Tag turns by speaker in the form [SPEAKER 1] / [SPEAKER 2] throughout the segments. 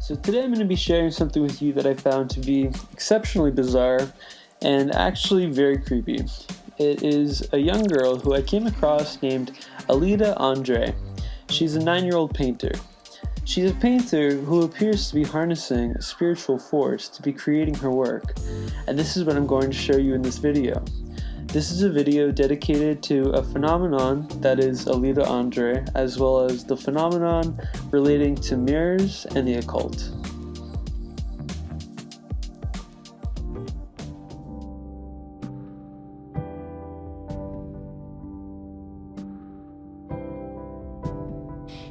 [SPEAKER 1] So today I'm going to be sharing something with you that I found to be exceptionally bizarre and actually very creepy. It is a young girl who I came across named Aelita Andre. She's a 9-year-old painter. She's a painter who appears to be harnessing a spiritual force to be creating her work, and this is what I'm going to show you in this video. This is a video dedicated to a phenomenon that is Aelita Andre, as well as the phenomenon relating to mirrors and the occult.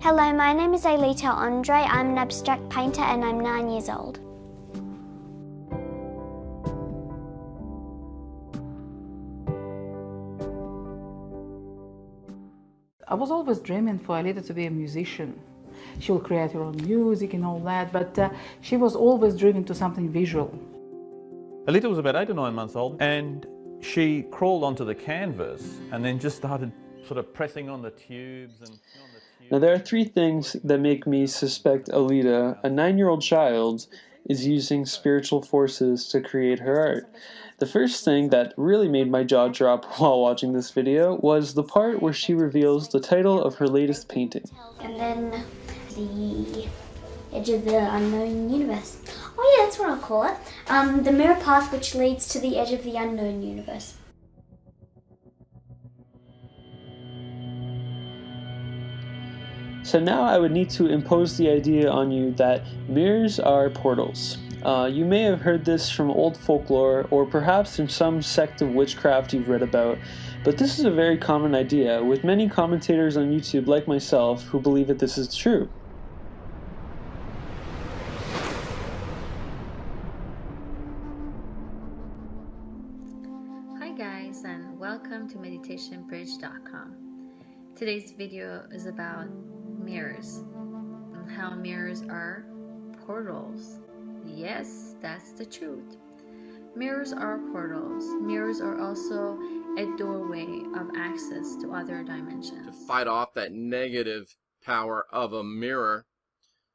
[SPEAKER 2] Hello, my name is Aelita Andre. I'm an abstract painter and I'm 9 years old.
[SPEAKER 3] I was always dreaming for Aelita to be a musician. She will create her own music and all that, but she was always driven to something visual.
[SPEAKER 4] Aelita was about 8 or 9 months old, and she crawled onto the canvas and then just started sort of pressing on the tubes and
[SPEAKER 1] Now there are 3 things that make me suspect Aelita, a 9-year-old child, is using spiritual forces to create her art. The first thing that really made my jaw drop while watching this video was the part where she reveals the title of her latest painting.
[SPEAKER 2] And then the edge of the unknown universe. Oh yeah, that's what I'll call it. The mirror path which leads to the edge of the unknown universe.
[SPEAKER 1] So now I would need to impose the idea on you that mirrors are portals. You may have heard this from old folklore, or perhaps in some sect of witchcraft you've read about, but this is a very common idea, with many commentators on YouTube like myself who believe that this is true.
[SPEAKER 5] Hi guys, and welcome to meditationbridge.com. Today's video is about mirrors and how mirrors are portals. Yes, that's the truth. Mirrors are portals. Mirrors are also a doorway of access to other dimensions.
[SPEAKER 6] To fight off that negative power of a mirror.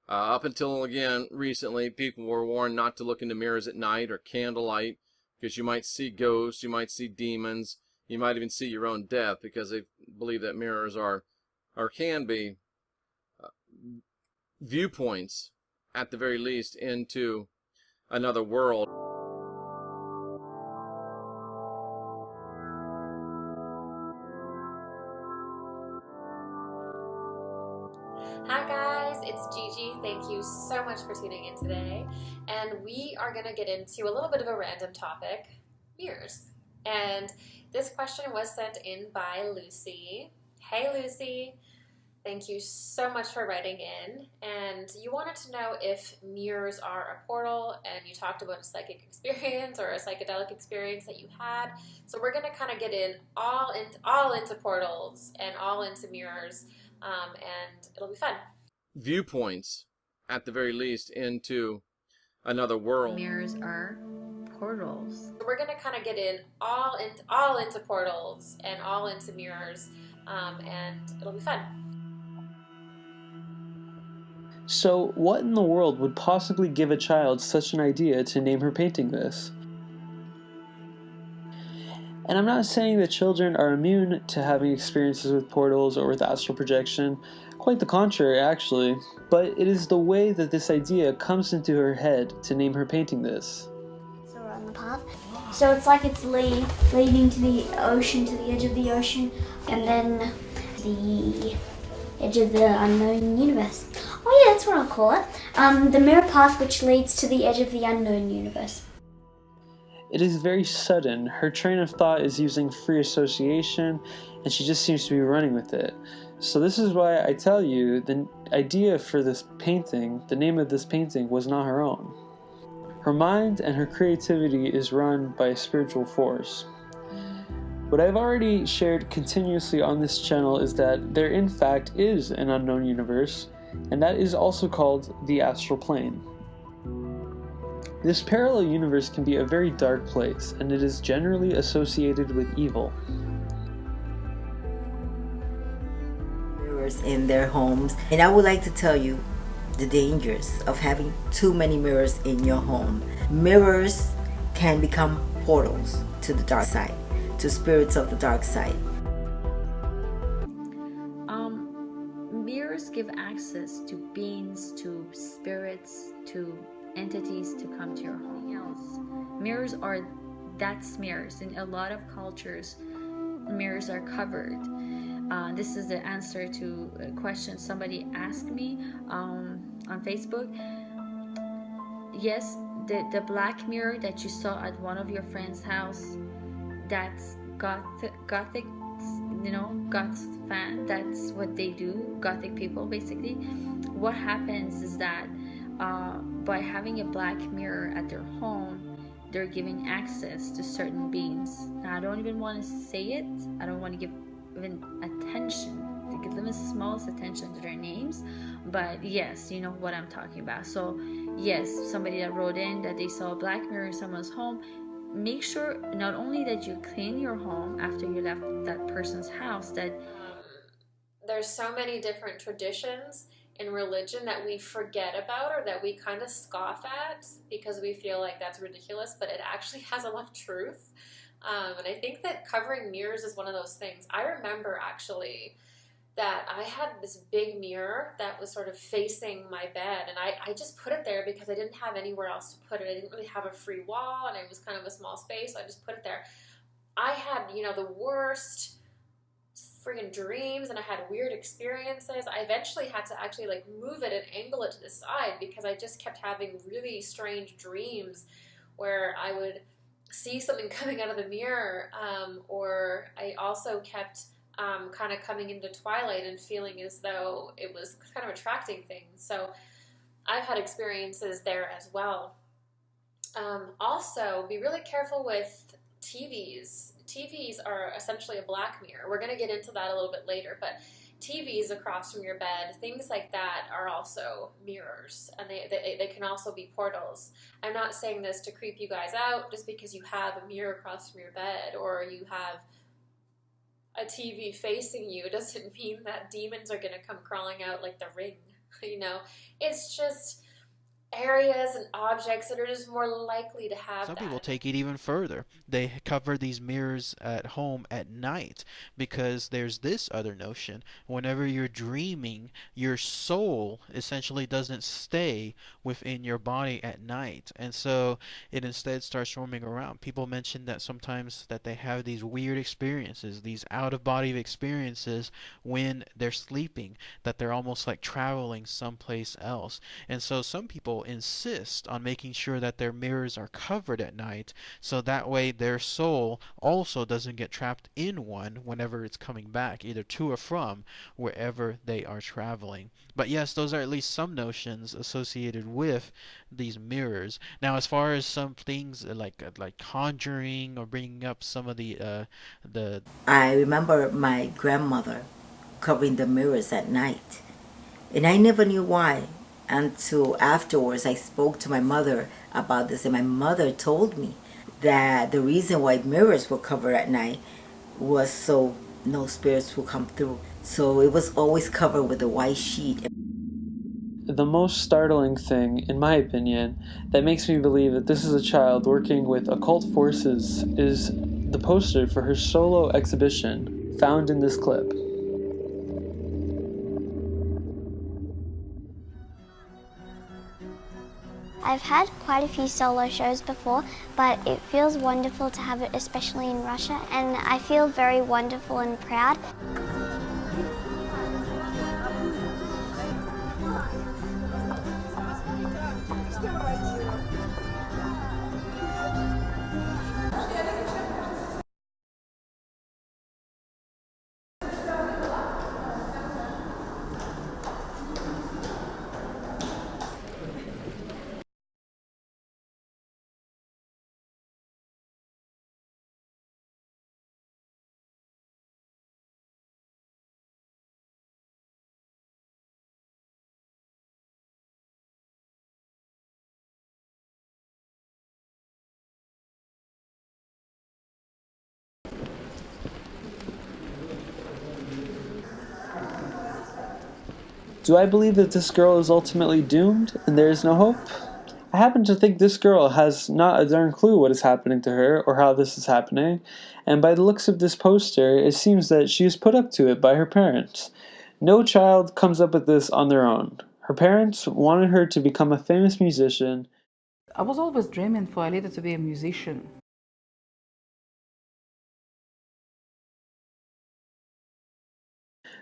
[SPEAKER 6] Up until, again, recently, people were warned not to look into mirrors at night or candlelight because you might see ghosts, you might see demons, you might even see your own death, because they believe that mirrors are or can be viewpoints, at the very least, into another world.
[SPEAKER 7] Hi guys, it's Gigi. Thank you so much for tuning in today. And we are going to get into a little bit of a random topic, mirrors. And this question was sent in by Lucy. Hey Lucy, thank you so much for writing in. And you wanted to know if mirrors are a portal, and you talked about a psychic experience or a psychedelic experience that you had. So we're going to kind of get in all into portals and all into mirrors, and it'll be fun.
[SPEAKER 6] Viewpoints, at the very least, into another world.
[SPEAKER 5] Mirrors are portals.
[SPEAKER 7] So we're going to kind of get in all into portals and all into mirrors, and it'll be fun.
[SPEAKER 1] So what in the world would possibly give a child such an idea to name her painting this? And I'm not saying that children are immune to having experiences with portals or with astral projection, quite the contrary actually, but it is the way that this idea comes into her head to name her painting this.
[SPEAKER 2] So we're on the path. So it's like it's leading to the ocean, to the edge of the ocean, and then the edge of the unknown universe. Oh yeah, that's what I'll call it. The mirror path which leads to the edge of the unknown universe.
[SPEAKER 1] It is very sudden. Her train of thought is using free association, and she just seems to be running with it. So this is why I tell you, the idea for this painting, the name of this painting, was not her own. Her mind and her creativity is run by a spiritual force. What I've already shared continuously on this channel is that there in fact is an unknown universe, and that is also called the astral plane. This parallel universe can be a very dark place, and it is generally associated with evil.
[SPEAKER 8] Mirrors in their homes, and I would like to tell you the dangers of having too many mirrors in your home. Mirrors can become portals to the dark side, to spirits of the dark side.
[SPEAKER 5] Mirrors give access to beings, to spirits, to entities to come to your home. Mirrors are, that's mirrors. In a lot of cultures, mirrors are covered. This is the answer to a question somebody asked me on Facebook. Yes, the black mirror that you saw at one of your friend's house, that's gothic, you know, goth fan. That's what they do, gothic people basically. What happens is that by having a black mirror at their home, they're giving access to certain beings. Now, I don't even want to say it. I don't want to give even attention, to give them the smallest attention to their names, but yes, you know what I'm talking about. So yes, somebody that wrote in that they saw a black mirror in someone's home, make sure not only that you clean your home after you left that person's house, that
[SPEAKER 7] there's so many different traditions in religion that we forget about or that we kind of scoff at because we feel like that's ridiculous, but it actually has a lot of truth. And I think that covering mirrors is one of those things. I remember actually that I had this big mirror that was sort of facing my bed, and I just put it there because I didn't have anywhere else to put it. I didn't really have a free wall, and it was kind of a small space, so I just put it there. I had, you know, the worst friggin' dreams, and I had weird experiences. I eventually had to actually like move it and angle it to the side because I just kept having really strange dreams where I would see something coming out of the mirror, or I also kept kind of coming into twilight and feeling as though it was kind of attracting things. So I've had experiences there as well. Also, be really careful with TVs. TVs are essentially a black mirror. We're going to get into that a little bit later, but TVs across from your bed, things like that are also mirrors, and they can also be portals. I'm not saying this to creep you guys out. Just because you have a mirror across from your bed or you have a TV facing you doesn't mean that demons are going to come crawling out like the Ring. You know, it's just areas and objects that are just more likely to have
[SPEAKER 9] Some
[SPEAKER 7] that.
[SPEAKER 9] people take it even further. They cover these mirrors at home at night because there's this other notion. Whenever you're dreaming, your soul essentially doesn't stay within your body at night, and so it instead starts roaming around. People mention that sometimes that they have these weird experiences, these out-of-body experiences when they're sleeping, that they're almost like traveling someplace else. And so some people insist on making sure that their mirrors are covered at night so that way their soul also doesn't get trapped in one whenever it's coming back, either to or from wherever they are traveling. But yes, those are at least some notions associated with these mirrors. Now, as far as some things like conjuring or bringing up some of the
[SPEAKER 8] I remember my grandmother covering the mirrors at night, and I never knew why until afterwards I spoke to my mother about this, and my mother told me that the reason why mirrors were covered at night was so no spirits will come through. So it was always covered with a white sheet.
[SPEAKER 1] The most startling thing, in my opinion, that makes me believe that this is a child working with occult forces is the poster for her solo exhibition, found in this clip.
[SPEAKER 2] I've had quite a few solo shows before, but it feels wonderful to have it, especially in Russia, and I feel very wonderful and proud.
[SPEAKER 1] Do I believe that this girl is ultimately doomed and there is no hope? I happen to think this girl has not a darn clue what is happening to her or how this is happening, and by the looks of this poster, it seems that she is put up to it by her parents. No child comes up with this on their own. Her parents wanted her to become a famous musician.
[SPEAKER 3] I was always dreaming for Aelita to be a musician.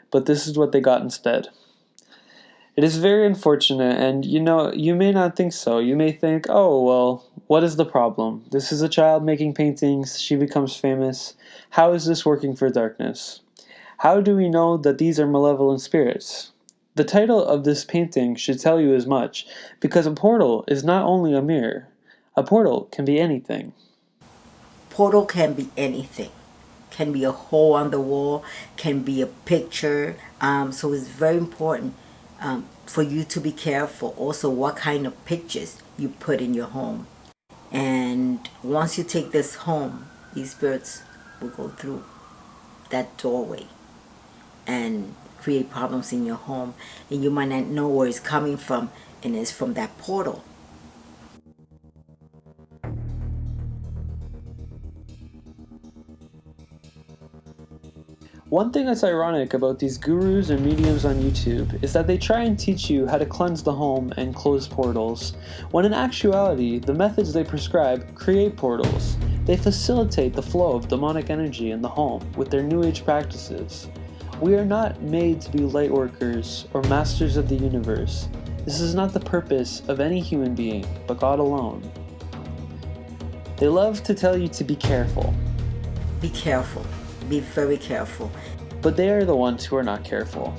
[SPEAKER 1] But this is what they got instead. It is very unfortunate, and you may not think so. You may think, oh, well, what is the problem? This is a child making paintings, she becomes famous. How is this working for darkness? How do we know that these are malevolent spirits? The title of this painting should tell you as much, because a portal is not only a mirror. A portal can be anything.
[SPEAKER 8] Portal can be anything. Can be a hole on the wall, can be a picture. So it's very important for you to be careful also what kind of pictures you put in your home. And once you take this home, these spirits will go through that doorway and create problems in your home, and you might not know where it's coming from, and it's from that portal.
[SPEAKER 1] One thing that's ironic about these gurus and mediums on YouTube is that they try and teach you how to cleanse the home and close portals, when in actuality, the methods they prescribe create portals. They facilitate the flow of demonic energy in the home with their New Age practices. We are not made to be light workers or masters of the universe. This is not the purpose of any human being, but God alone. They love to tell you to be careful.
[SPEAKER 8] Be careful. Be very careful.
[SPEAKER 1] But they are the ones who are not careful.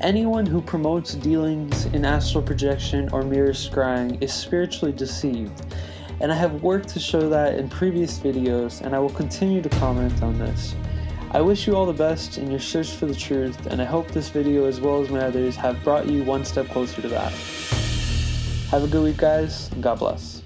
[SPEAKER 1] Anyone who promotes dealings in astral projection or mirror scrying is spiritually deceived, and I have worked to show that in previous videos, and I will continue to comment on this. I wish you all the best in your search for the truth, and I hope this video as well as my others have brought you one step closer to that. Have a good week, guys, and God bless.